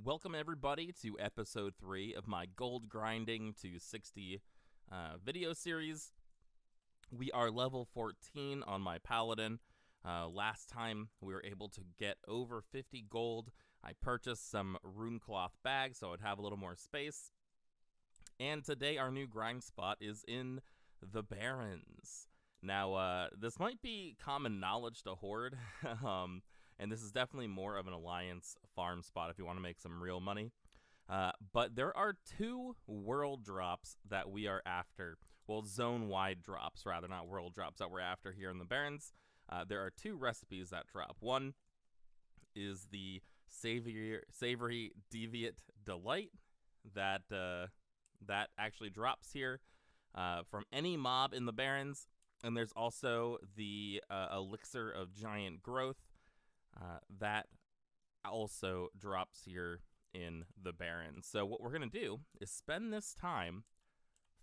Welcome everybody to episode 3 of my gold grinding to 60 video series. We are level 14 on my paladin. Last time we were able to get over 50 gold. I purchased some rune cloth bags so I'd have a little more space. And today our new grind spot is in the Barrens. Now, this might be common knowledge to Horde, and this is definitely more of an alliance farm spot if you want to make some real money. But there are 2 world drops that we are after. Well, zone-wide drops, rather, not world drops that we're after here in the Barrens. There are 2 recipes that drop. One is the Savory Deviate Delight that actually drops here from any mob in the Barrens. And there's also the Elixir of Giant Growth that also drops here in the Barrens. So what we're going to do is spend this time.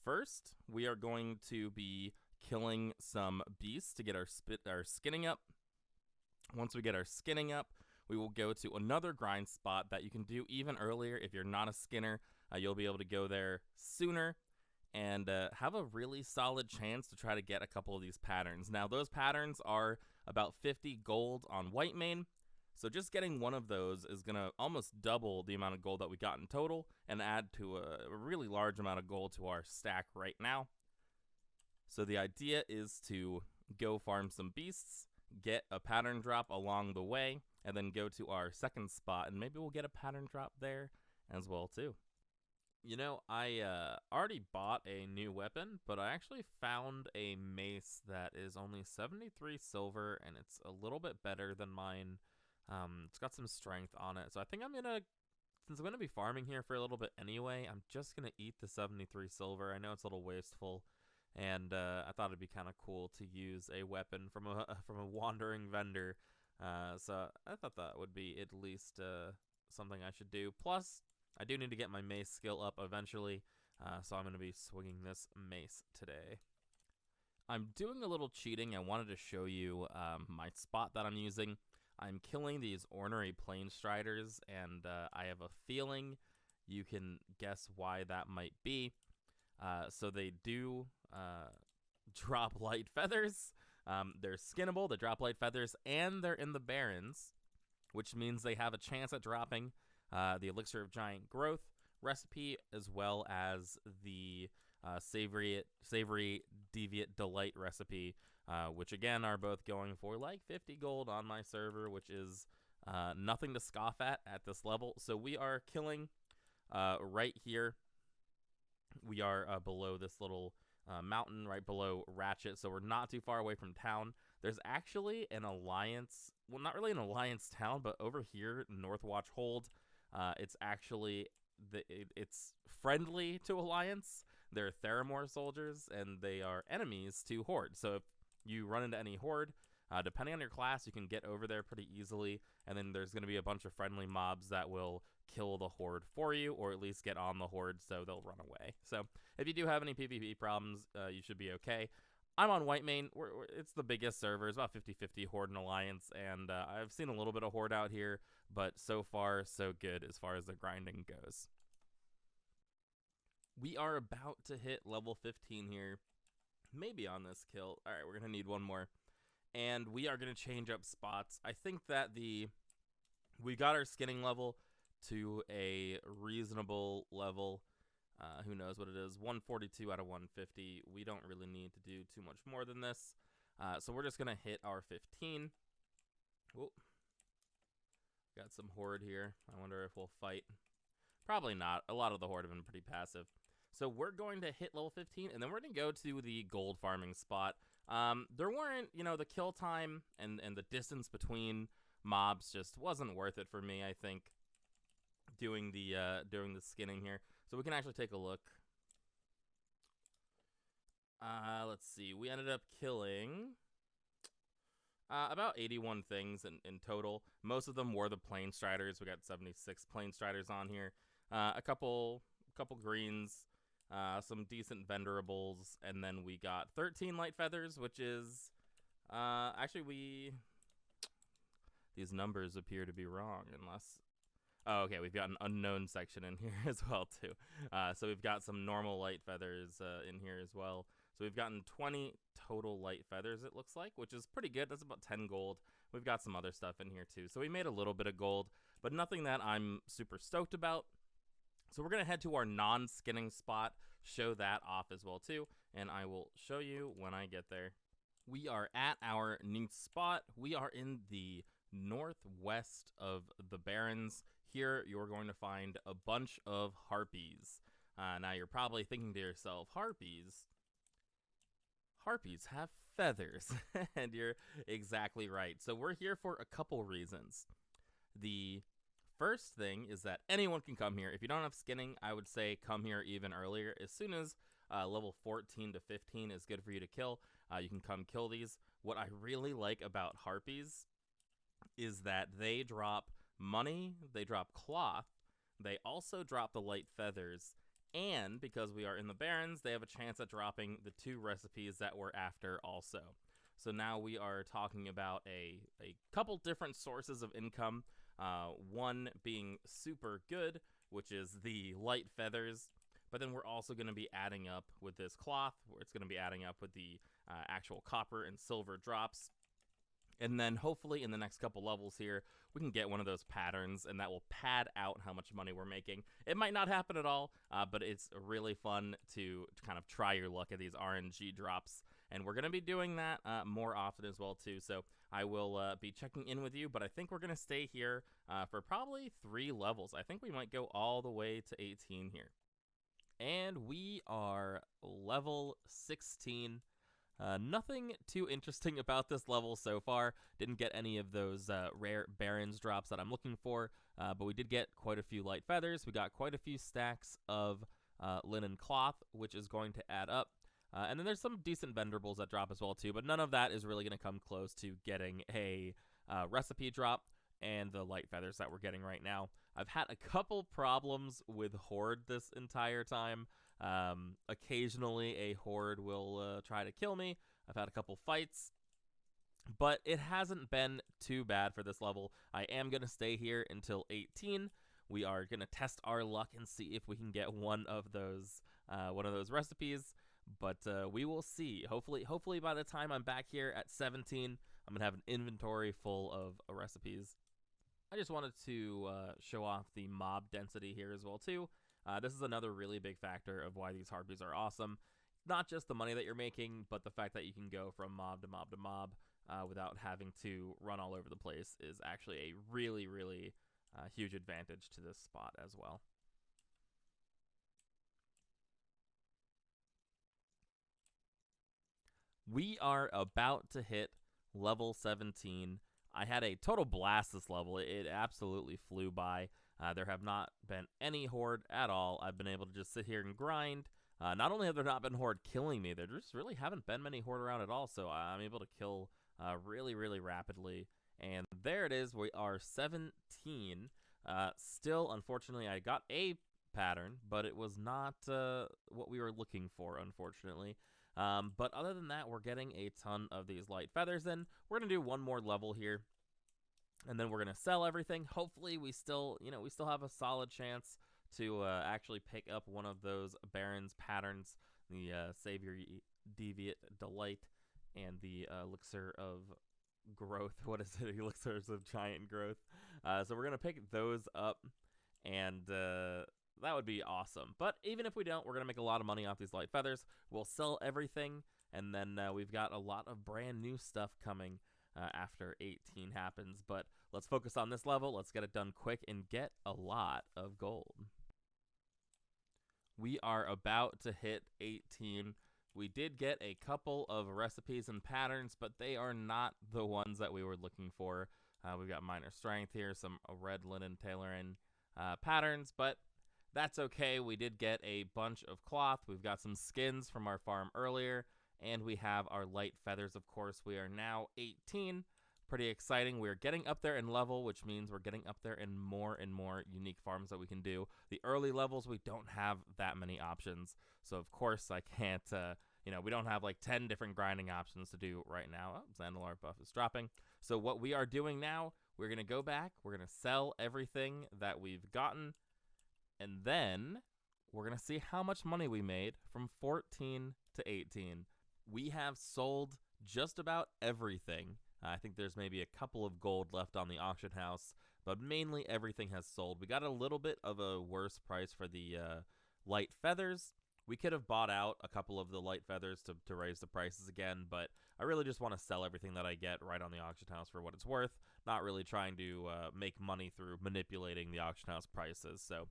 First, we are going to be killing some beasts to get our skinning up. Once we get our skinning up, we will go to another grind spot that you can do even earlier. If you're not a skinner, you'll be able to go there sooner and have a really solid chance to try to get a couple of these patterns. Now, those patterns are about 50 gold on white mane, so just getting one of those is going to almost double the amount of gold that we got in total and add to a really large amount of gold to our stack right now. So the idea is to go farm some beasts, get a pattern drop along the way, and then go to our second spot, and maybe we'll get a pattern drop there as well too. You know, I already bought a new weapon, but I actually found a mace that is only 73 silver, and it's a little bit better than mine. It's got some strength on it, so I think since I'm gonna be farming here for a little bit anyway, I'm just gonna eat the 73 silver. I know it's a little wasteful, and I thought it'd be kind of cool to use a weapon from a wandering vendor. So I thought that would be at least something I should do. Plus, I do need to get my mace skill up eventually, so I'm going to be swinging this mace today. I'm doing a little cheating. I wanted to show you my spot that I'm using. I'm killing these ornery Planestriders, and I have a feeling you can guess why that might be. So they do drop light feathers. They're skinnable, they drop light feathers, and they're in the Barrens, which means they have a chance at dropping the Elixir of Giant Growth recipe, as well as the Savory Deviate Delight recipe, which again are both going for like 50 gold on my server, which is nothing to scoff at this level. So we are killing right here. We are below this little mountain, right below Ratchet, so we're not too far away from town. There's actually an alliance, well, not really an alliance town, but over here, Northwatch Hold, it's actually, it's friendly to Alliance. They're Theramore soldiers, and they are enemies to Horde. So if you run into any Horde, depending on your class, you can get over there pretty easily, and then there's going to be a bunch of friendly mobs that will kill the Horde for you, or at least get on the Horde so they'll run away. So if you do have any PvP problems, you should be okay. I'm on white mane. It's the biggest server. It's about 50-50 Horde and Alliance, and I've seen a little bit of Horde out here, but so far, so good as far as the grinding goes. We are about to hit level 15 here, maybe on this kill. All right, we're going to need one more, and we are going to change up spots. I think that we got our skinning level to a reasonable level. Who knows what it is, 142 out of 150. We don't really need to do too much more than this. So we're just going to hit our 15. Whoa. Got some Horde here. I wonder if we'll fight. Probably not. A lot of the Horde have been pretty passive. So we're going to hit level 15, and then we're going to go to the gold farming spot. There weren't, the kill time and the distance between mobs just wasn't worth it for me, I think, doing the skinning here. So we can actually take a look. Let's see. We ended up killing about 81 things in total. Most of them were the Planestriders. We got 76 Planestriders on here. A couple greens, some decent vendorables, and then we got 13 light feathers, which is actually these numbers appear to be wrong unless Oh, okay, we've got an unknown section in here as well too. So we've got some normal light feathers in here as well. So we've gotten 20 total light feathers, it looks like, which is pretty good. That's about 10 gold. We've got some other stuff in here too. So we made a little bit of gold, but nothing that I'm super stoked about. So we're going to head to our non-skinning spot, show that off as well too, and I will show you when I get there. We are at our new spot. We are in the northwest of the Barrens. Here you're going to find a bunch of harpies. Now you're probably thinking to yourself, harpies? Harpies have feathers. And you're exactly right. So we're here for a couple reasons. The first thing is that anyone can come here. If you don't have skinning, I would say come here even earlier. As soon as level 14 to 15 is good for you to kill, you can come kill these. What I really like about harpies is that they drop money, they drop cloth, they also drop the light feathers, and because we are in the Barrens, they have a chance at dropping the 2 recipes that we're after also. So now we are talking about a couple different sources of income. One being super good, which is the light feathers, but then we're also going to be adding up with this cloth, where it's going to be adding up with the actual copper and silver drops. And then hopefully in the next couple levels here, we can get one of those patterns, and that will pad out how much money we're making. It might not happen at all, but it's really fun to kind of try your luck at these RNG drops. And we're going to be doing that more often as well, too. So I will be checking in with you, but I think we're going to stay here for probably 3 levels. I think we might go all the way to 18 here. And we are level 16. Nothing too interesting about this level so far. Didn't get any of those rare Barrens drops that I'm looking for, but we did get quite a few light feathers. We got quite a few stacks of linen cloth, which is going to add up. And then there's some decent venerables that drop as well too, but none of that is really going to come close to getting a recipe drop and the light feathers that we're getting right now. I've had a couple problems with Horde this entire time. Occasionally a Horde will try to kill me. I've had a couple fights, but it hasn't been too bad for this level. I am going to stay here until 18. We are going to test our luck and see if we can get one of those recipes, but we will see. Hopefully by the time I'm back here at 17, I'm going to have an inventory full of recipes. I just wanted to show off the mob density here as well too. This is another really big factor of why these harpies are awesome. Not just the money that you're making, but the fact that you can go from mob to mob to mob without having to run all over the place is actually a really, really huge advantage to this spot as well. We are about to hit level 17. I had a total blast this level. It absolutely flew by. There have not been any Horde at all. I've been able to just sit here and grind. Not only have there not been Horde killing me, there just really haven't been many Horde around at all, so I'm able to kill really, really rapidly. And there it is. We are 17. Still, unfortunately, I got a pattern, but it was not what we were looking for, unfortunately. But other than that, we're getting a ton of these light feathers in. We're going to do one more level here, and then we're going to sell everything. Hopefully, we still have a solid chance to actually pick up one of those Barrens patterns, the Savior Deviate Delight, and the Elixir of Growth. What is it? Elixirs of Giant Growth. So we're going to pick those up, and that would be awesome. But even if we don't, we're going to make a lot of money off these light feathers. We'll sell everything, and then we've got a lot of brand new stuff coming after 18 happens. But let's focus on this level. Let's get it done quick and get a lot of gold. We are about to hit 18. We did get a couple of recipes and patterns, but they are not the ones that we were looking for. We've got minor strength here, some red linen tailoring patterns, but that's okay. We did get a bunch of cloth. We've got some skins from our farm earlier, and we have our light feathers, of course. We are now 18. Pretty exciting. We're getting up there in level, which means we're getting up there in more and more unique farms that we can do. The early levels, we don't have that many options. So, of course, I can't, we don't have like 10 different grinding options to do right now. Oh, Zandalar buff is dropping. So what we are doing now, we're going to go back, we're going to sell everything that we've gotten, and then we're going to see how much money we made from 14 to 18. We have sold just about everything. I think there's maybe a couple of gold left on the auction house, but mainly everything has sold. We got a little bit of a worse price for the light feathers. We could have bought out a couple of the light feathers to raise the prices again, but I really just want to sell everything that I get right on the auction house for what it's worth, not really trying to make money through manipulating the auction house prices. So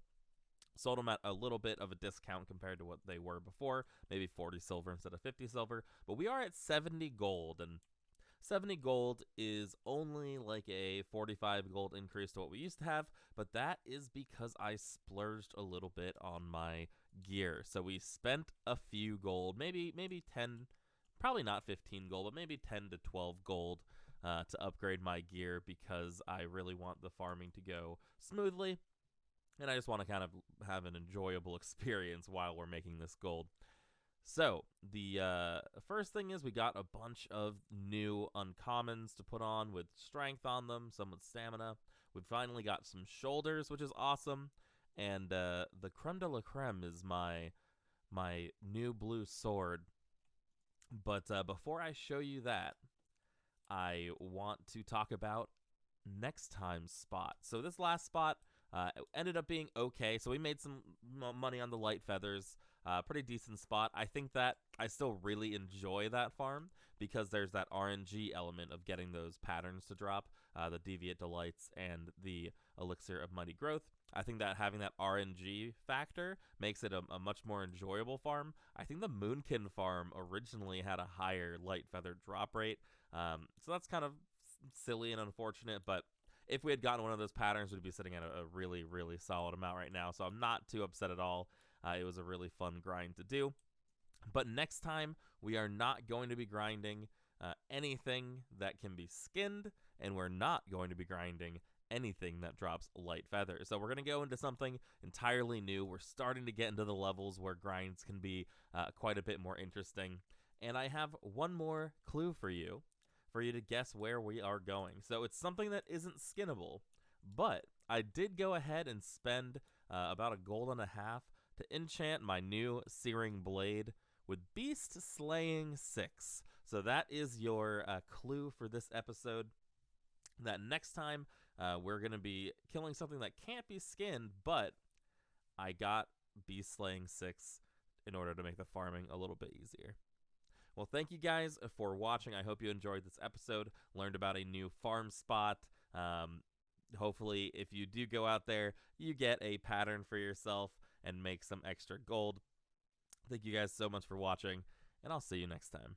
sold them at a little bit of a discount compared to what they were before, maybe 40 silver instead of 50 silver, but we are at 70 gold, and 70 gold is only like a 45 gold increase to what we used to have, but that is because I splurged a little bit on my gear. So we spent a few gold, maybe 10, probably not 15 gold, but maybe 10 to 12 gold to upgrade my gear because I really want the farming to go smoothly, and I just want to kind of have an enjoyable experience while we're making this gold. So, the first thing is we got a bunch of new uncommons to put on with strength on them, some with stamina. We finally got some shoulders, which is awesome. And the creme de la creme is my new blue sword. But before I show you that, I want to talk about next time's spot. So this last spot ended up being okay. So we made some money on the light feathers. Pretty decent spot. I think that I still really enjoy that farm because there's that RNG element of getting those patterns to drop, the Deviate Delights and the Elixir of Mighty Growth. I think that having that RNG factor makes it a much more enjoyable farm. I think the Moonkin farm originally had a higher light feather drop rate, so that's kind of silly and unfortunate, but if we had gotten one of those patterns, we'd be sitting at a really, really solid amount right now, so I'm not too upset at all. It was a really fun grind to do. But next time, we are not going to be grinding anything that can be skinned, and we're not going to be grinding anything that drops light feathers. So we're going to go into something entirely new. We're starting to get into the levels where grinds can be quite a bit more interesting. And I have one more clue for you to guess where we are going. So it's something that isn't skinnable, but I did go ahead and spend about 1.5 gold to enchant my new Searing Blade with Beast Slaying 6. So that is your clue for this episode. That next time we're going to be killing something that can't be skinned, but I got Beast Slaying 6 in order to make the farming a little bit easier. Well, thank you guys for watching. I hope you enjoyed this episode, learned about a new farm spot. Hopefully, if you do go out there, you get a pattern for yourself and make some extra gold. Thank you guys so much for watching, and I'll see you next time.